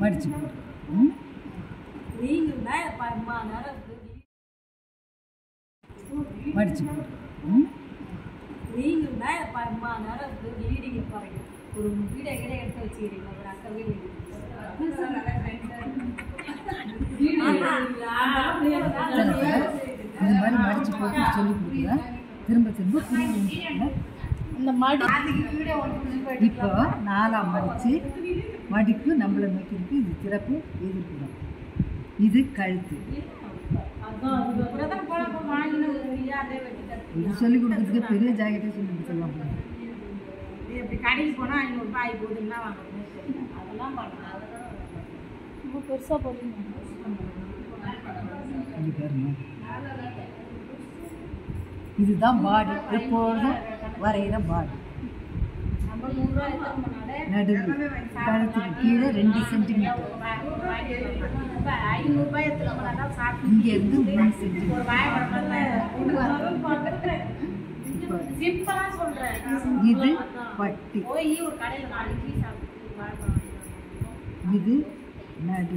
மடிச்சு போடு. மடிச்சு போடு. ஒரு வீடை எடுத்து வச்சுக்கிறீங்க. ஒரு அக்கா வீடு இந்த மாதிரி மடிச்சு போட்டு சொல்லி கொடுக்குறா. திரும்ப திரும்ப புரியுது. இந்த மடி இப்போ 4ஆம் மடிச்சு மடிப்பு நம்மளை நோக்கிருக்கு. இது திறப்பு, எதிர்ப்புதான். இது கழுத்து. இது சொல்லிக் கொடுக்கறதுக்கு பெரிய ஜாக்கெட்டே சொல்லி சொல்லுவாங்க. இப்படி கடைக்கு போனால் 500 ரூபாய் போகுதுன்னா வாங்கணும். அதெல்லாம் பண்ணலாம். ரொம்ப பெருசாக போடுங்க. இதுதான் பாடி. எப்போதும் வரைகிற பாடி. நடுவு கழுத்துக்கு கீழே 2 சென்டிமீட்டர். இங்கேருந்து 3 சென்டிமீட்டர். இது பட்டி. இது நடு.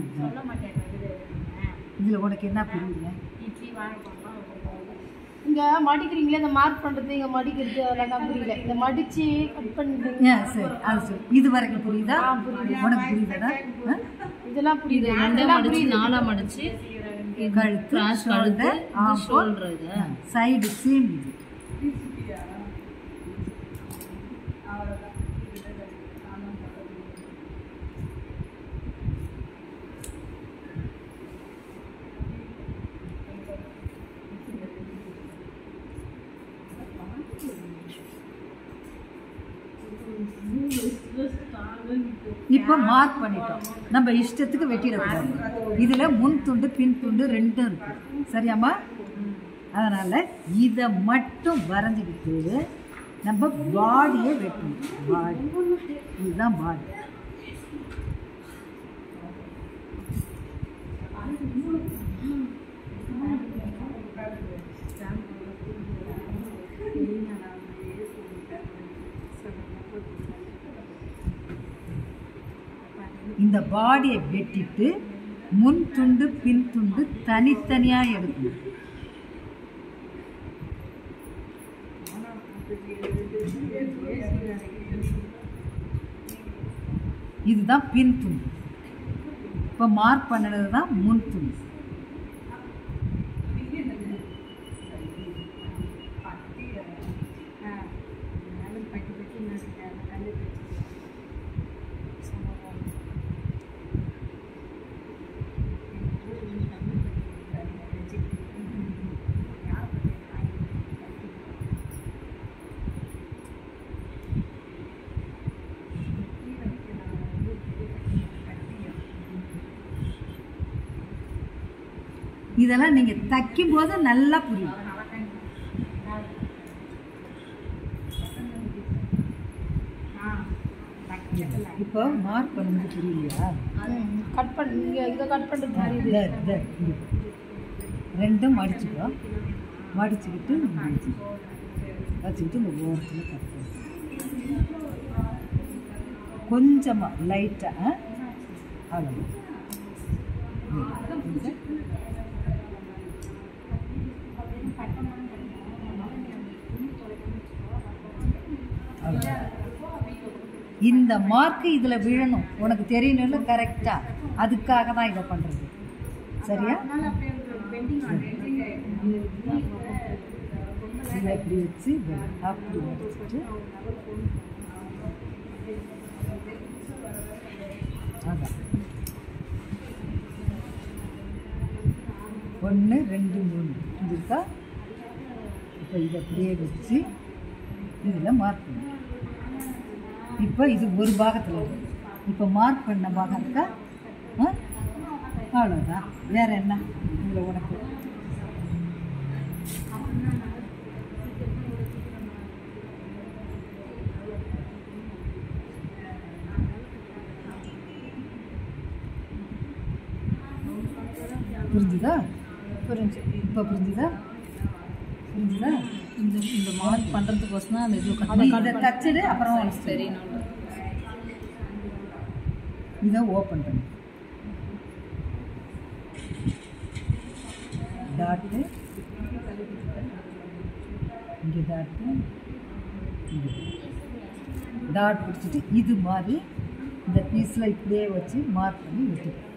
இதில் உனக்கு என்ன புரியுது? இங்கே மடிக்கிறீங்களே, இந்த மார்க் பண்ணுறது, இங்கே மடிக்கிறது அதெல்லாம் புரியல. இந்த மடித்து கட் பண்ணுறீங்க. சரி, அது சரி. இது வரைக்கும் புரியுதா? உனக்கு புரியுதா? இதெல்லாம் புரியுது. 2ஆம் மடிச்சு 4ஆம் மடிச்சு கழுத்து, ஷோல்டர், சைடு சீம். இப்போ மார்க் பண்ணிட்டோம். நம்ம இஷ்டத்துக்கு வெட்டிடக்கூடாது. இதில் முன் துண்டு பின் துண்டு 2 இருக்கு. சரியாம்மா? அதனால் இதை மட்டும் வரைஞ்சிக்கிட்டு நம்ம பாடியை வெட்டணும். பாடி இதுதான் பாடி. இந்த பாடியை வெட்டிட்டு முன் துண்டு பின் துண்டு தனித்தனியாக எடுக்கணும். இதுதான் பின் துண்டு. இப்போ மார்க் பண்ணது தான் முன் துண்டு. இதெல்லாம் நீங்கள் தைக்கும் போது நல்லா புரியும். இப்போ மார்க் பண்ணுறது புரியலையா? கட் பண்ணி இதை கட் பண்ணுறது மாதிரி 2ம் மடிச்சுக்கோ. மடிச்சுக்கிட்டு வச்சுக்கிட்டு இந்த ஓரத்தில் கட் பண்ணு. கொஞ்சமாக லைட்டாக அவ்வளோ. இந்த மார்க்கு இதில் விழணும். உனக்கு தெரியணும்ல கரெக்டாக. அதுக்காக தான் இதை பண்ணுறது. சரியா? இதை இப்படி வச்சு அப்படி வச்சுட்டு அதான் 1 2 3 இருக்கா? இப்போ இதை அப்படியே வச்சு இதில் மார்க் பண்ணு. இப்போ இது ஒரு பாகத்தில் இருக்கு. இப்போ மார்க் பண்ண பாகம் இருக்கா? அவ்வளோதான். வேறு என்ன இதில் உனக்கு? புரிஞ்சுதா? புரிஞ்சு. இப்போ புரிஞ்சுதா? புரிஞ்சுதா? இந்த மார்க் பண்ணுறதுக்கோசம் அந்த இது அதை தச்சுடு. அப்புறம் சரி. இதை ஓப்பன் பண்ணு. டாட்டு, இங்கே டாட்டு, இங்கே டாட் பிடிச்சிட்டு இது மாதிரி இந்த பீஸில் இப்படியே வச்சு மார்க் பண்ணி வெட்டிக்கலாம்.